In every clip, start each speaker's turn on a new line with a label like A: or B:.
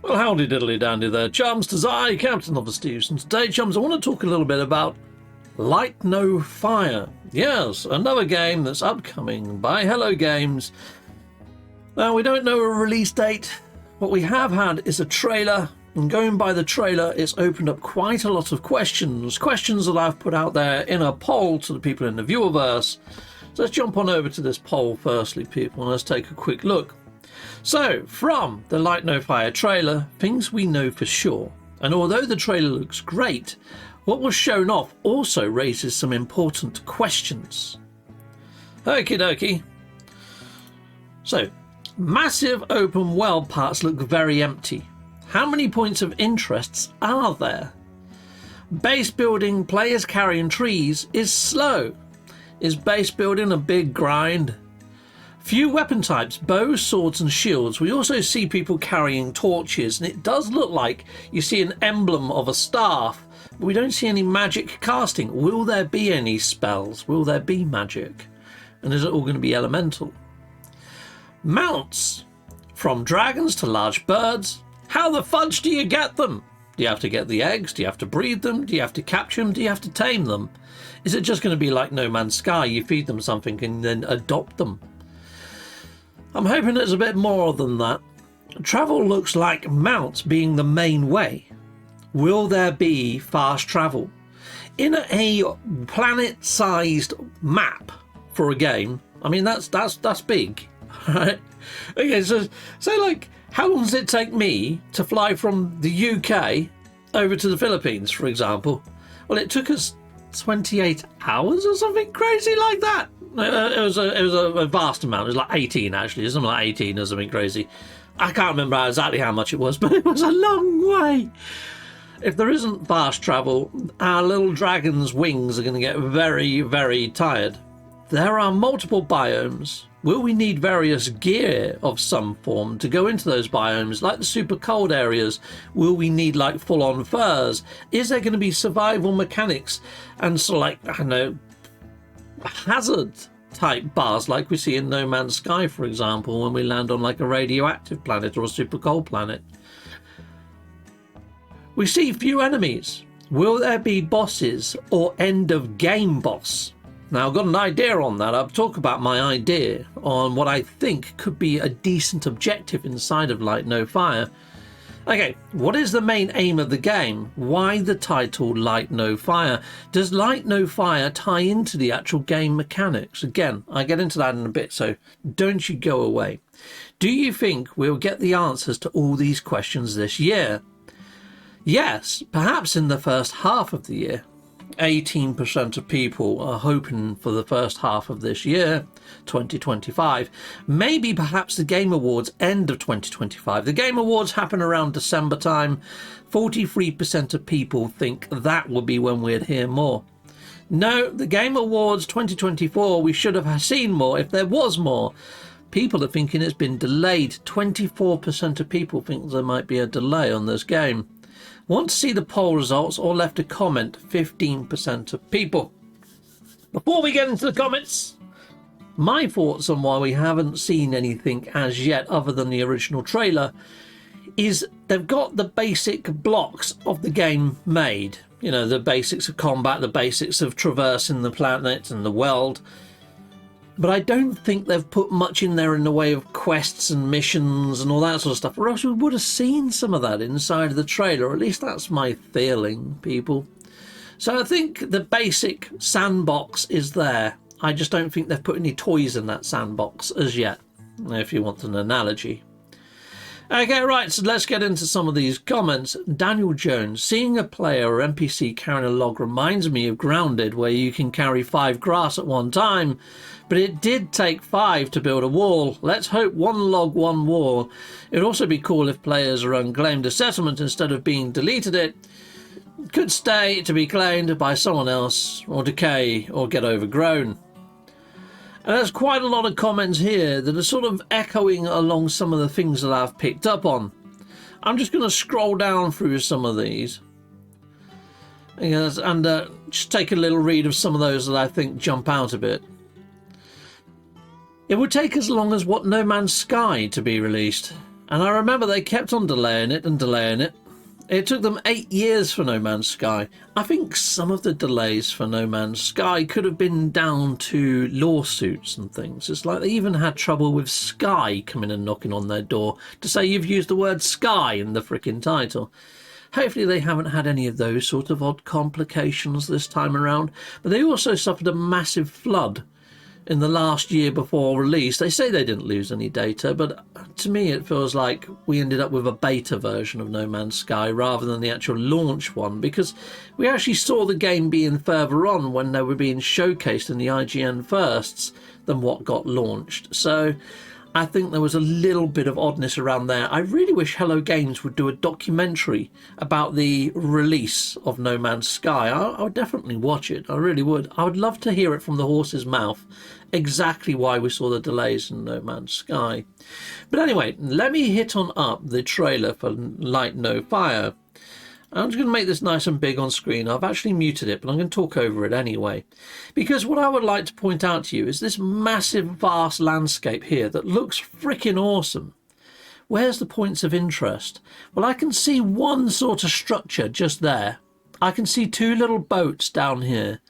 A: Well, howdy diddly dandy there, chums. 'Tis I, Captain of the Steves, and today, chums, I want to talk a little bit about Light No Fire. Yes, another game that's upcoming by Hello Games. Now, we don't know a release date. What we have had is a trailer, and going by the trailer, it's opened up quite a lot of questions that I've put out there in a poll to the people in the viewerverse. So let's jump on over to this poll firstly, people, and let's take a quick look. So, from the Light No Fire trailer, things we know for sure. And although the trailer looks great, what was shown off also raises some important questions. Okie dokie. So, massive open world parts look very empty. How many points of interests are there? Base building, players carrying trees, is slow. Is base building a big grind? Few weapon types, bows, swords and shields. We also see people carrying torches, and it does look like you see an emblem of a staff, but we don't see any magic casting. Will there be any spells? Will there be magic? And is it all going to be elemental? Mounts, from dragons to large birds. How the fudge do you get them? Do you have to get the eggs? Do you have to breed them? Do you have to capture them? Do you have to tame them? Is it just going to be like No Man's Sky? You feed them something and then adopt them? I'm hoping it's a bit more than that. Travel looks like mounts being the main way. Will there be fast travel? In a planet-sized map for a game, I mean, that's big, right? Okay, so like, how long does it take me to fly from the UK over to the Philippines, for example? Well, it took us 28 hours or something crazy like that. It was a vast amount. It was like 18 actually, something like 18 or something crazy. I can't remember exactly how much it was, but it was a long way. If there isn't fast travel, our little dragon's wings are going to get very, very tired. There are multiple biomes. Will we need various gear of some form to go into those biomes, like the super cold areas? Will we need like full-on furs? Is there going to be survival mechanics and sort of like, I don't know, hazard type bars like we see in No Man's Sky, for example, when we land on like a radioactive planet or a super cold planet? We see few enemies. Will there be bosses or end of game boss? Now, I've got an idea on that. I'll talk about my idea on what I think could be a decent objective inside of Light No Fire. Okay, what is the main aim of the game? Why the title Light No Fire? Does Light No Fire tie into the actual game mechanics? Again, I get into that in a bit, so don't you go away. Do you think we'll get the answers to all these questions this year? Yes, perhaps in the first half of the year. 18% of people are hoping for the first half of this year, 2025. Maybe perhaps the Game Awards end of 2025. The Game Awards happen around December time. 43% of people think that will be when we'd hear more. No, the Game Awards 2024, we should have seen more if there was more. People are thinking it's been delayed. 24% of people think there might be a delay on this game. Want to see the poll results or left a comment? 15% of people. Before we get into the comments, my thoughts on why we haven't seen anything as yet other than the original trailer is they've got the basic blocks of the game made. You know, the basics of combat, the basics of traversing the planet and the world. But I don't think they've put much in there in the way of quests and missions and all that sort of stuff, or else we would have seen some of that inside of the trailer, or at least that's my feeling, people. So I think the basic sandbox is there. I just don't think they've put any toys in that sandbox as yet, if you want an analogy. Okay, right, so let's get into some of these comments. Daniel Jones, seeing a player or NPC carrying a log reminds me of Grounded, where you can carry 5 grass at one time, but it did take 5 to build a wall. Let's hope 1 log, 1 wall. It would also be cool if players are unclaimed a settlement instead of being deleted it. Could stay to be claimed by someone else, or decay, or get overgrown. And there's quite a lot of comments here that are sort of echoing along some of the things that I've picked up on. I'm just going to scroll down through some of these and just take a little read of some of those that I think jump out a bit. It would take as long as what No Man's Sky to be released. And I remember they kept on delaying it and delaying it. It took them 8 years for No Man's Sky. I think some of the delays for No Man's Sky could have been down to lawsuits and things. It's like they even had trouble with Sky coming and knocking on their door to say you've used the word Sky in the frickin' title. Hopefully they haven't had any of those sort of odd complications this time around. But they also suffered a massive flood in the last year before release. They say they didn't lose any data, but to me it feels like we ended up with a beta version of No Man's Sky rather than the actual launch one, because we actually saw the game being further on when they were being showcased in the IGN firsts than what got launched. So I think there was a little bit of oddness around there. I really wish Hello Games would do a documentary about the release of No Man's Sky. I would definitely watch it. I really would. I would love to hear it from the horse's mouth exactly why we saw the delays in No Man's Sky. But anyway, let me hit on up the trailer for Light No Fire. I'm just going to make this nice and big on screen. I've actually muted it, but I'm going to talk over it anyway. Because what I would like to point out to you is this massive, vast landscape here that looks freaking awesome. Where's the points of interest? Well, I can see one sort of structure just there. I can see two little boats down here.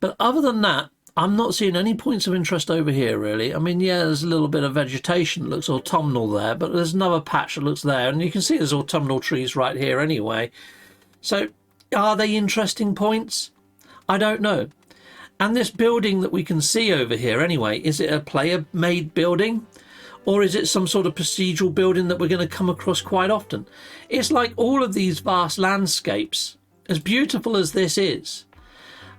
A: But other than that, I'm not seeing any points of interest over here, really. I mean, yeah, there's a little bit of vegetation that looks autumnal there, but there's another patch that looks there. And you can see there's autumnal trees right here anyway. So are they interesting points? I don't know. And this building that we can see over here anyway, is it a player made building, or is it some sort of procedural building that we're going to come across quite often? It's like all of these vast landscapes, as beautiful as this is.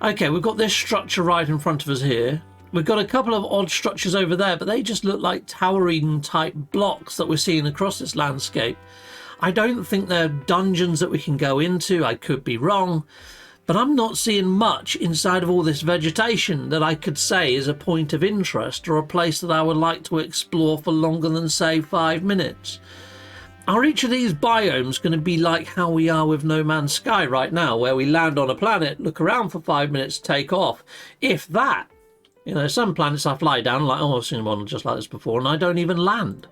A: Okay, we've got this structure right in front of us here. We've got a couple of odd structures over there, but they just look like towering type blocks that we're seeing across this landscape. I don't think they're dungeons that we can go into. I could be wrong, but I'm not seeing much inside of all this vegetation that I could say is a point of interest or a place that I would like to explore for longer than, say, 5 minutes. Are each of these biomes going to be like how we are with No Man's Sky right now, where we land on a planet, look around for 5 minutes, take off? If that. You know, some planets I fly down like, oh, I've seen one just like this before, and I don't even land.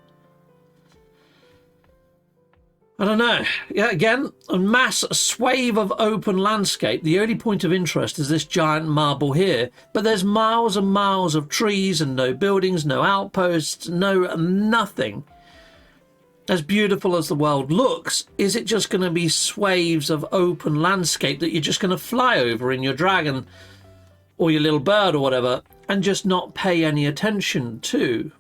A: I don't know. Yeah, again, a mass swathe of open landscape. The only point of interest is this giant marble here. But there's miles and miles of trees and no buildings, no outposts, no nothing. As beautiful as the world looks, is it just going to be swathes of open landscape that you're just going to fly over in your dragon or your little bird or whatever and just not pay any attention to?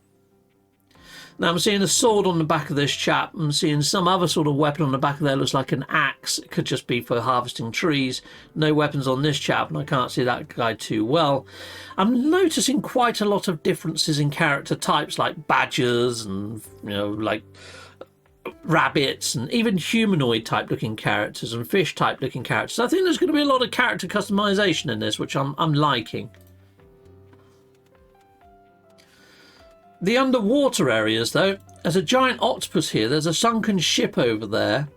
A: Now I'm seeing a sword on the back of this chap. I'm seeing some other sort of weapon on the back of there. Looks like an axe. It could just be for harvesting trees. No weapons on this chap, and I can't see that guy too well. I'm noticing quite a lot of differences in character types, like badgers and, you know, like rabbits and even humanoid type looking characters and fish type looking characters. I think there's going to be a lot of character customization in this, which I'm liking. The underwater areas, though, there's a giant octopus here. There's a sunken ship over there.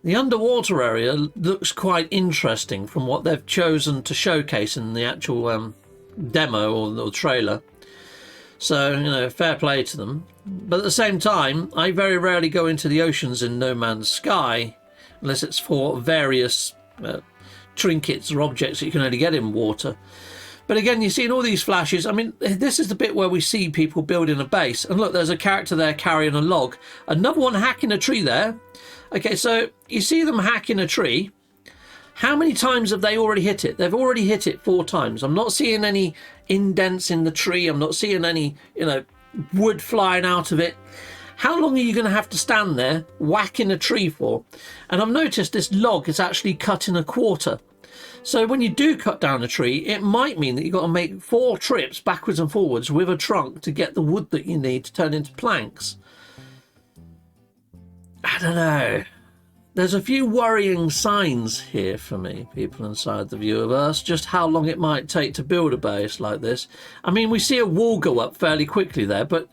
A: The underwater area looks quite interesting from what they've chosen to showcase in the actual demo or trailer. So, you know, fair play to them. But at the same time, I very rarely go into the oceans in No Man's Sky unless it's for various trinkets or objects that you can only get in water. But again, you're seeing all these flashes. I mean, this is the bit where we see people building a base. And look, there's a character there carrying a log. Another one hacking a tree there. Okay, so you see them hacking a tree. How many times have they already hit it? They've already hit it 4 times. I'm not seeing any indents in the tree. I'm not seeing any, you know, wood flying out of it. How long are you going to have to stand there whacking a tree for? And I've noticed this log is actually cut in a quarter. So when you do cut down a tree, it might mean that you've got to make 4 trips backwards and forwards with a trunk to get the wood that you need to turn into planks. I don't know. There's a few worrying signs here for me, people inside the viewerverse, just how long it might take to build a base like this. I mean, we see a wall go up fairly quickly there, but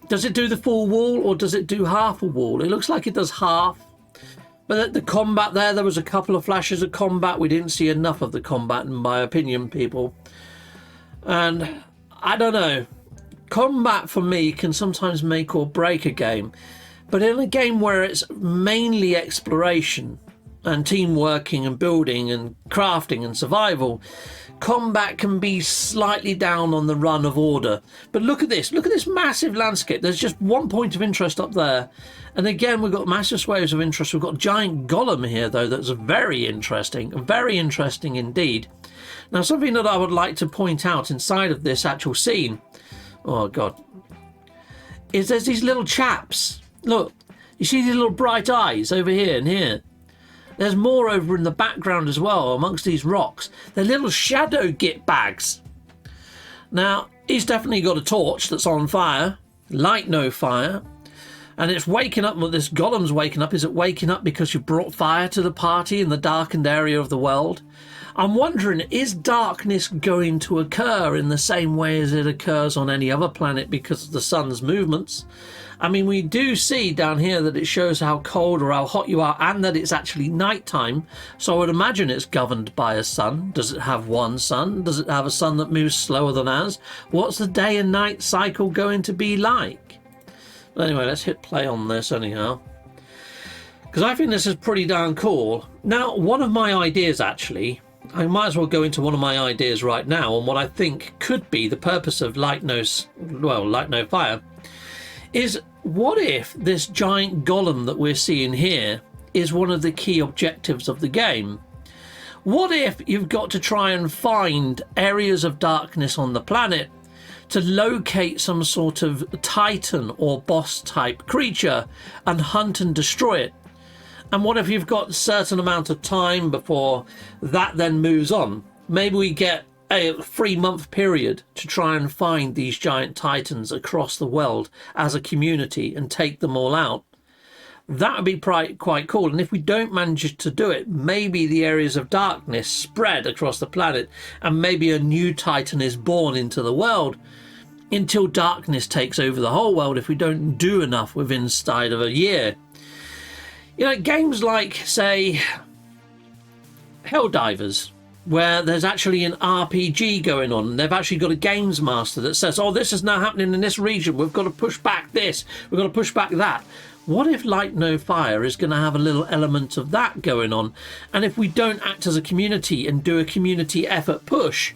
A: does it do the full wall or does it do half a wall? It looks like it does half. But the combat there was a couple of flashes of combat. We didn't see enough of the combat, in my opinion, people. And I don't know. Combat for me can sometimes make or break a game. But in a game where it's mainly exploration and team working and building and crafting and survival, combat can be slightly down on the run of order. But look at this massive landscape. There's just one point of interest up there, and again we've got massive swathes of interest. We've got a giant golem here though that's very interesting indeed. Now, something that I would like to point out inside of this actual scene, oh god, is there's these little chaps. Look, you see these little bright eyes over here and here. There's more over in the background as well, amongst these rocks. They're little shadow git bags. Now, he's definitely got a torch that's on fire. Light no fire. And it's waking up. Well, this golem's waking up. Is it waking up because you brought fire to the party in the darkened area of the world? I'm wondering, is darkness going to occur in the same way as it occurs on any other planet because of the sun's movements? I mean, we do see down here that it shows how cold or how hot you are, and that it's actually nighttime. So I would imagine it's governed by a sun. Does it have one sun? Does it have a sun that moves slower than ours? What's the day and night cycle going to be like? But anyway, let's hit play on this anyhow, because I think this is pretty darn cool. Now, one of my ideas actually, I might as well go into one of my ideas right now on what I think could be the purpose of Light No Fire, is what if this giant golem that we're seeing here is one of the key objectives of the game? What if you've got to try and find areas of darkness on the planet to locate some sort of titan or boss type creature and hunt and destroy it? And what if you've got a certain amount of time before that then moves on? Maybe we get a 3-month period to try and find these giant titans across the world as a community and take them all out. That would be quite cool. And if we don't manage to do it, maybe the areas of darkness spread across the planet and maybe a new titan is born into the world until darkness takes over the whole world if we don't do enough within inside of a year. You know, games like, say, Helldivers, where there's actually an RPG going on, and they've actually got a games master that says, oh, this is now happening in this region, we've got to push back this, we've got to push back that. What if Light No Fire is going to have a little element of that going on? And if we don't act as a community and do a community effort push,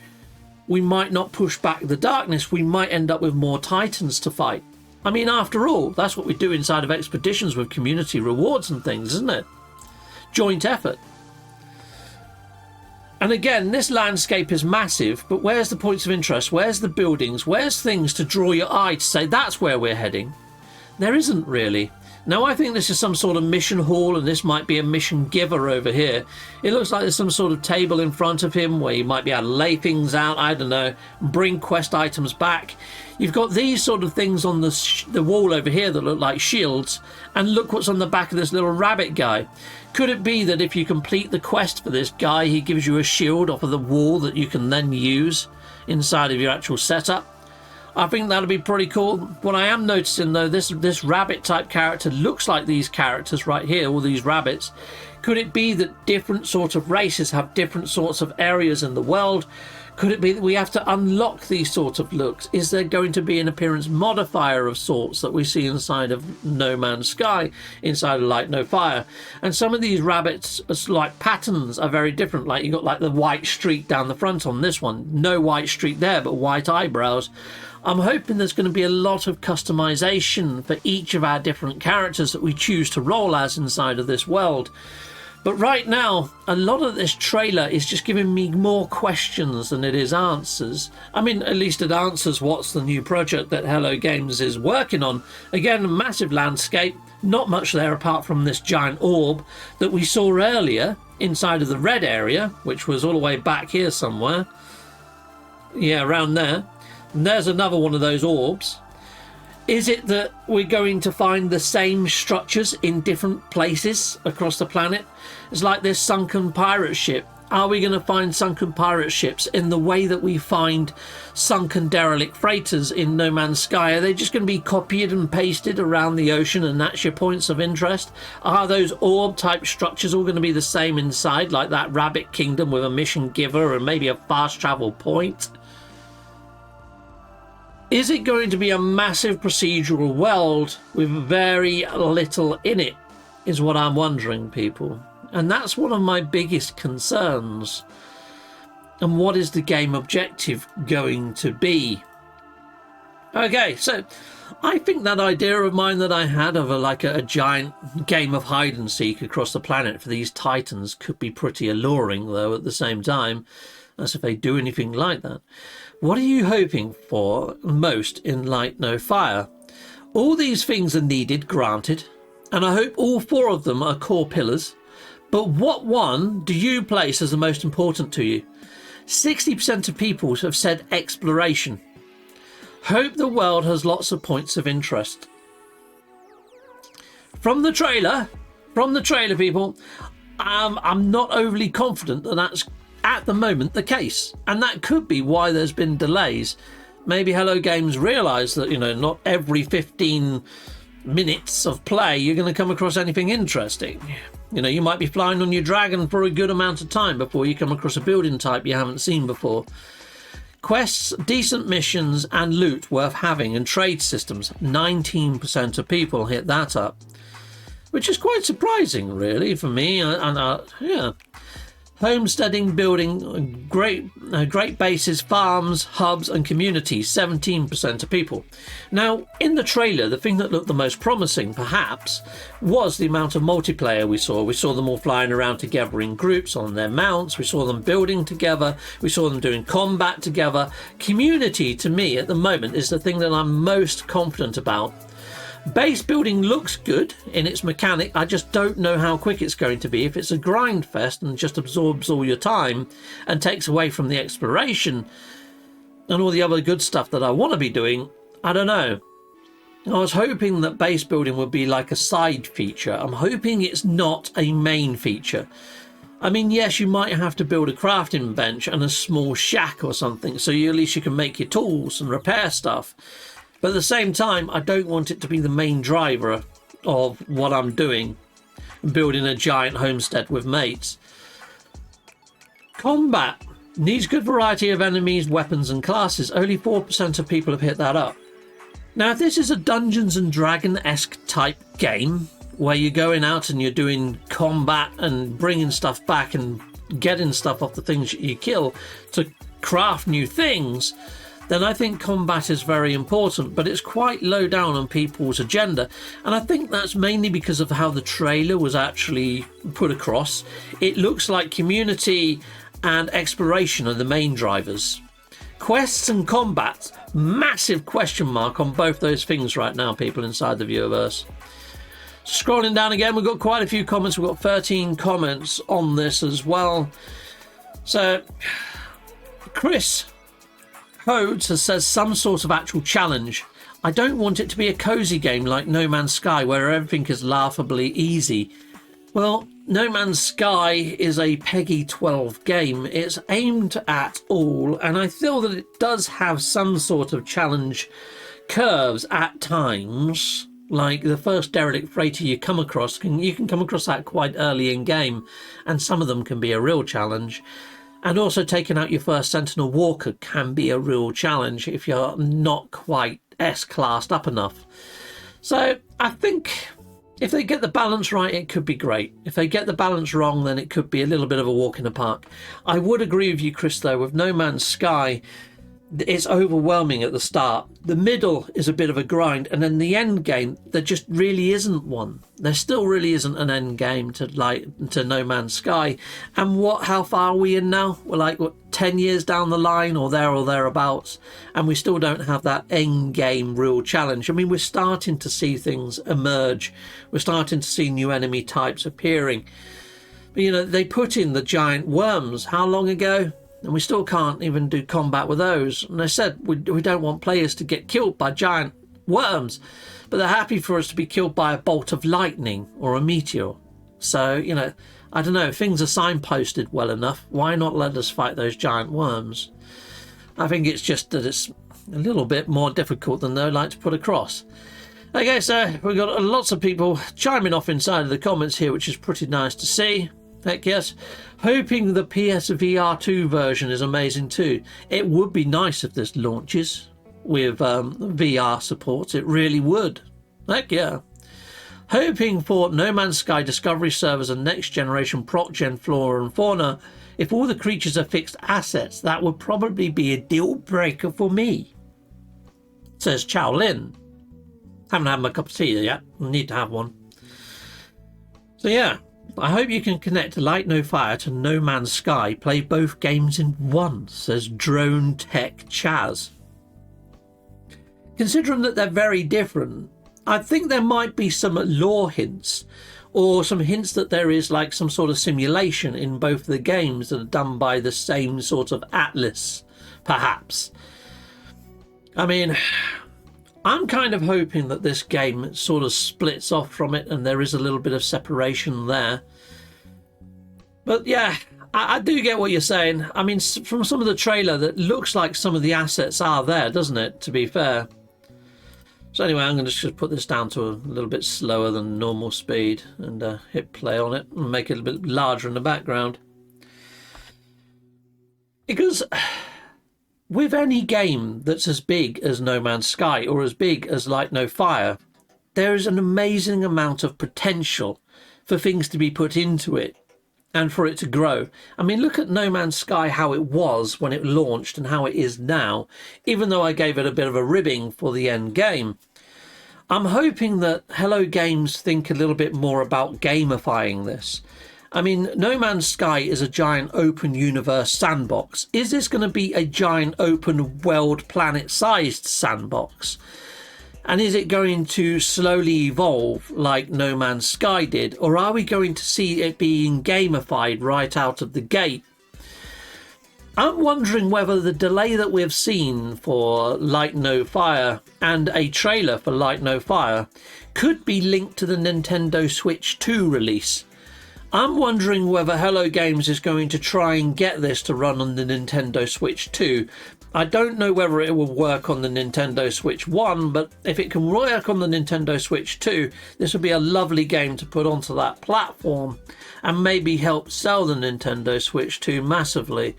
A: we might not push back the darkness, we might end up with more titans to fight. I mean, after all, that's what we do inside of expeditions with community rewards and things, isn't it? Joint effort. And again, this landscape is massive, but where's the points of interest? Where's the buildings? Where's things to draw your eye to say that's where we're heading? There isn't really. Now, I think this is some sort of mission hall, and this might be a mission giver over here. It looks like there's some sort of table in front of him where you might be able to lay things out, I don't know, bring quest items back. You've got these sort of things on the wall over here that look like shields, and look what's on the back of this little rabbit guy. Could it be that if you complete the quest for this guy, he gives you a shield off of the wall that you can then use inside of your actual setup? I think that'll be pretty cool. What I am noticing though, this rabbit type character looks like these characters right here, all these rabbits. Could it be that different sorts of races have different sorts of areas in the world? Could it be that we have to unlock these sorts of looks? Is there going to be an appearance modifier of sorts that we see inside of No Man's Sky, inside of Light No Fire? And some of these rabbits, like patterns, are very different. Like you got like the white streak down the front on this one. No white streak there, but white eyebrows. I'm hoping there's going to be a lot of customization for each of our different characters that we choose to roll as inside of this world. But right now, a lot of this trailer is just giving me more questions than it is answers. I mean, at least it answers what's the new project that Hello Games is working on. Again, a massive landscape, not much there apart from this giant orb that we saw earlier inside of the red area, which was all the way back here somewhere. Yeah, around there. And there's another one of those orbs. Is it that we're going to find the same structures in different places across the planet? It's like this sunken pirate ship. Are we going to find sunken pirate ships in the way that we find sunken derelict freighters in No Man's Sky? Are they just going to be copied and pasted around the ocean and that's your points of interest? Are those orb type structures all going to be the same inside, like that rabbit kingdom with a mission giver and maybe a fast travel point? Is it going to be a massive procedural world with very little in it, is what I'm wondering, people. And that's one of my biggest concerns. And what is the game objective going to be? Okay, so I think that idea of mine that I had of a giant game of hide and seek across the planet for these titans could be pretty alluring, though, at the same time, as if they do anything like that. What are you hoping for most in Light No Fire? All these things are needed, granted, and I hope all 4 of them are core pillars, but what one do you place as the most important to you? 60% of people have said exploration. Hope the world has lots of points of interest. From the trailer, people, I'm not overly confident that that's at the moment the case, and that could be why there's been delays. Maybe Hello Games realise that, not every 15 minutes of play you're going to come across anything interesting. You might be flying on your dragon for a good amount of time before you come across a building type you haven't seen before. Quests, decent missions and loot worth having, and trade systems, 19% of people hit that up, which is quite surprising really for me. Yeah. Homesteading, building great bases, farms, hubs and communities, 17% of people. Now, in the trailer, the thing that looked the most promising, perhaps, was the amount of multiplayer we saw. We saw them all flying around together in groups on their mounts. We saw them building together. We saw them doing combat together. Community, to me, at the moment, is the thing that I'm most confident about. Base building looks good in its mechanic. I just don't know how quick it's going to be. If it's a grind fest and just absorbs all your time and takes away from the exploration and all the other good stuff that I want to be doing, I don't know. I was hoping that base building would be like a side feature. I'm hoping it's not a main feature. I mean, yes, you might have to build a crafting bench and a small shack or something, so at least you can make your tools and repair stuff. But at the same time, I don't want it to be the main driver of what I'm doing, building a giant homestead with mates. Combat needs good variety of enemies, weapons and classes. Only 4% of people have hit that up. Now, if this is a Dungeons and Dragon-esque type game, where you're going out and you're doing combat and bringing stuff back and getting stuff off the things you kill to craft new things, then I think combat is very important, but it's quite low down on people's agenda. And I think that's mainly because of how the trailer was actually put across. It looks like community and exploration are the main drivers. Quests and combat, massive question mark on both those things right now, people inside the viewerverse. Scrolling down again, we've got quite a few comments. We've got 13 comments on this as well. So, Chris Codes says some sort of actual challenge. I don't want it to be a cozy game like No Man's Sky where everything is laughably easy. Well, No Man's Sky is a PEGI 12 game. It's aimed at all, and I feel that it does have some sort of challenge curves at times. Like the first derelict freighter you come across, you can come across that quite early in game, and some of them can be a real challenge. And also taking out your first Sentinel Walker can be a real challenge if you're not quite S-classed up enough. So I think if they get the balance right, it could be great. If they get the balance wrong, then it could be a little bit of a walk in the park. I would agree with you, Chris, though, with No Man's Sky, it's overwhelming at the start. The middle is a bit of a grind, and then the end game, there just really isn't one. There still really isn't an end game to No Man's Sky. And how far are we in now? We're like, 10 years down the line or thereabouts, and we still don't have that end game real challenge. I mean, we're starting to see things emerge. We're starting to see new enemy types appearing. But, they put in the giant worms how long ago? And we still can't even do combat with those. And they said we don't want players to get killed by giant worms, but they're happy for us to be killed by a bolt of lightning or a meteor. So, I don't know, things are signposted well enough. Why not let us fight those giant worms? I think it's just that it's a little bit more difficult than they like to put across. Okay, so we've got lots of people chiming off inside of the comments here, which is pretty nice to see. Heck yes. Hoping the PSVR 2 version is amazing too. It would be nice if this launches. with VR support. It really would. Heck yeah. Hoping for No Man's Sky Discovery servers and next generation proc gen flora and fauna. If all the creatures are fixed assets, that would probably be a deal breaker for me, says Chow Lin. Haven't had my cup of tea yet. I need to have one. So yeah, I hope you can connect Light No Fire to No Man's Sky. Play both games in one, says Drone Tech Chaz. Considering that they're very different, I think there might be some lore hints, or some hints that there is like some sort of simulation in both the games that are done by the same sort of Atlas, perhaps. I mean, I'm kind of hoping that this game sort of splits off from it and there is a little bit of separation there. But yeah, I do get what you're saying. I mean, from some of the trailer, that looks like some of the assets are there, doesn't it, to be fair? So anyway, I'm going to just put this down to a little bit slower than normal speed and hit play on it and make it a bit larger in the background. Because with any game that's as big as No Man's Sky or as big as Light No Fire, there is an amazing amount of potential for things to be put into it and for it to grow. I mean, look at No Man's Sky, how it was when it launched and how it is now, even though I gave it a bit of a ribbing for the end game. I'm hoping that Hello Games think a little bit more about gamifying this. I mean, No Man's Sky is a giant open universe sandbox. Is this going to be a giant open world planet-sized sandbox? And is it going to slowly evolve like No Man's Sky did? Or are we going to see it being gamified right out of the gate? I'm wondering whether the delay that we've seen for Light No Fire and a trailer for Light No Fire could be linked to the Nintendo Switch 2 release. I'm wondering whether Hello Games is going to try and get this to run on the Nintendo Switch 2. I don't know whether it will work on the Nintendo Switch 1, but if it can work on the Nintendo Switch 2, this would be a lovely game to put onto that platform and maybe help sell the Nintendo Switch 2 massively.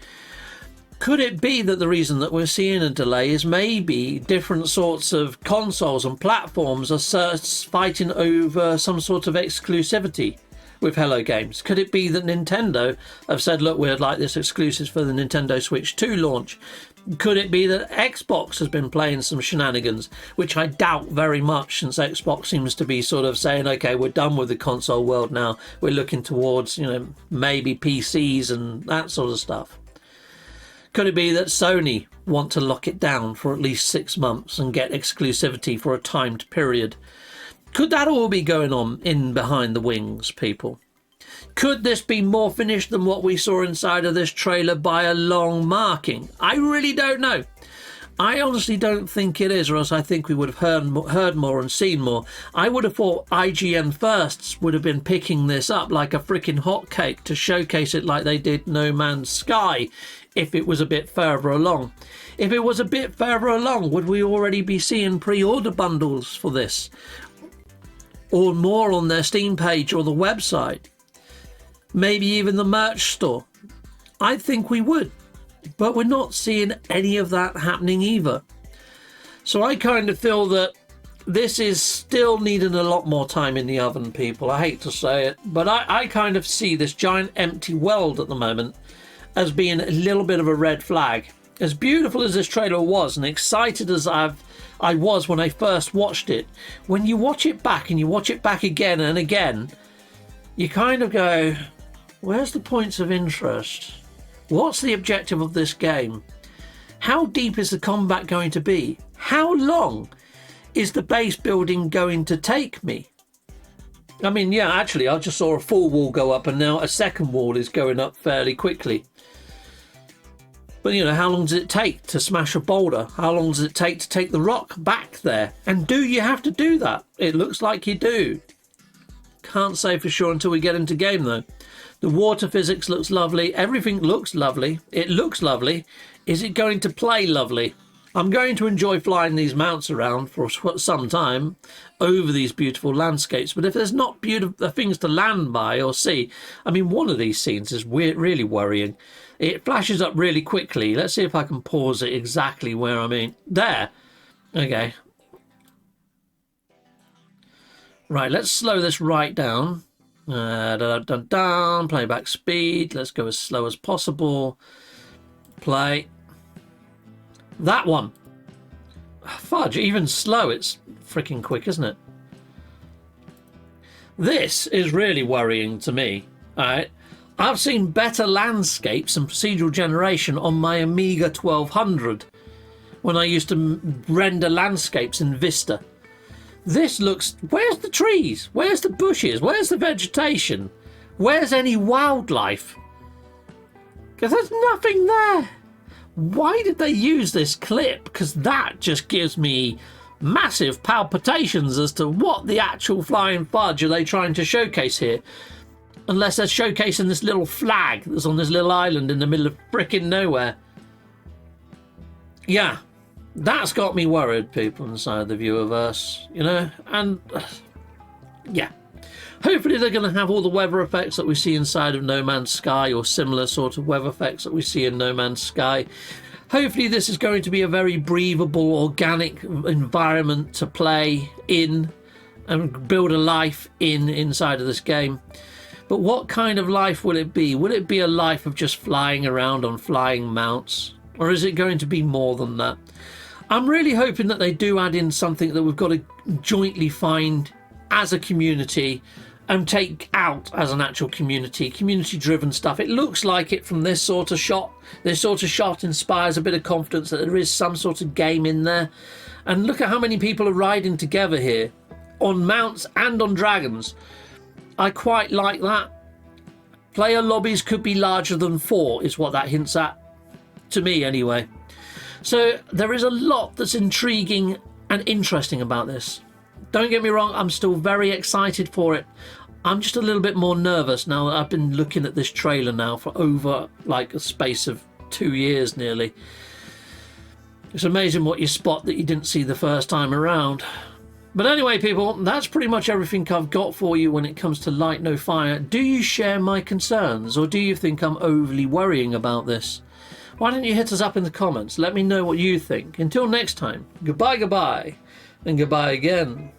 A: Could it be that the reason that we're seeing a delay is maybe different sorts of consoles and platforms are fighting over some sort of exclusivity with Hello Games? Could it be that Nintendo have said, look, we'd like this exclusive for the Nintendo Switch 2 launch? Could it be that Xbox has been playing some shenanigans, which I doubt very much, since Xbox seems to be sort of saying, okay, we're done with the console world now. We're looking towards, maybe PCs and that sort of stuff. Could it be that Sony want to lock it down for at least 6 months and get exclusivity for a timed period? Could that all be going on in behind the wings, people? Could this be more finished than what we saw inside of this trailer by a long marking? I really don't know. I honestly don't think it is, or else I think we would have heard more and seen more. I would have thought IGN firsts would have been picking this up like a freaking hotcake to showcase it like they did No Man's Sky if it was a bit further along. If it was a bit further along, would we already be seeing pre-order bundles for this? Or more on their Steam page or the website? Maybe even the merch store. I think we would, but we're not seeing any of that happening either. So I kind of feel that this is still needing a lot more time in the oven, people. I hate to say it, but I kind of see this giant empty world at the moment as being a little bit of a red flag. As beautiful as this trailer was and excited as I was when I first watched it, when you watch it back and you watch it back again and again, you kind of go, where's the points of interest? What's the objective of this game? How deep is the combat going to be? How long is the base building going to take me? I mean, yeah, actually, I just saw a full wall go up and now a second wall is going up fairly quickly. But, how long does it take to smash a boulder? How long does it take to take the rock back there? And do you have to do that? It looks like you do. Can't say for sure until we get into game, though. The water physics looks lovely. Everything looks lovely. It looks lovely. Is it going to play lovely? I'm going to enjoy flying these mounts around for some time over these beautiful landscapes. But if there's not beautiful things to land by or see, I mean, one of these scenes is really worrying. It flashes up really quickly. Let's see if I can pause it exactly where I mean. There. Okay. Right, let's slow this right down. Playback speed. Let's go as slow as possible. Play. That one. Fudge, even slow, it's freaking quick, isn't it? This is really worrying to me. Alright. I've seen better landscapes and procedural generation on my Amiga 1200 when I used to render landscapes in Vista. This looks... Where's the trees? Where's the bushes? Where's the vegetation? Where's any wildlife? Because there's nothing there. Why did they use this clip? Because that just gives me massive palpitations as to what the actual flying fudge are they trying to showcase here. Unless they're showcasing this little flag that's on this little island in the middle of frickin' nowhere. Yeah. That's got me worried, people inside the viewerverse, you know, and yeah. Hopefully they're going to have all the weather effects that we see inside of No Man's Sky, or similar sort of weather effects that we see in No Man's Sky. Hopefully this is going to be a very breathable, organic environment to play in and build a life inside of this game. But what kind of life will it be? Will it be a life of just flying around on flying mounts? Or is it going to be more than that? I'm really hoping that they do add in something that we've got to jointly find as a community and take out as an actual community-driven stuff. It looks like it from this sort of shot. This sort of shot inspires a bit of confidence that there is some sort of game in there. And look at how many people are riding together here on mounts and on dragons. I quite like that. Player lobbies could be larger than 4 is what that hints at. To me, anyway. So there is a lot that's intriguing and interesting about this. Don't get me wrong, I'm still very excited for it. I'm just a little bit more nervous now that I've been looking at this trailer now for over like a space of 2 years nearly. It's amazing what you spot that you didn't see the first time around. But anyway, people, that's pretty much everything I've got for you when it comes to Light No Fire. Do you share my concerns, or do you think I'm overly worrying about this? Why don't you hit us up in the comments? Let me know what you think. Until next time, goodbye, and goodbye again.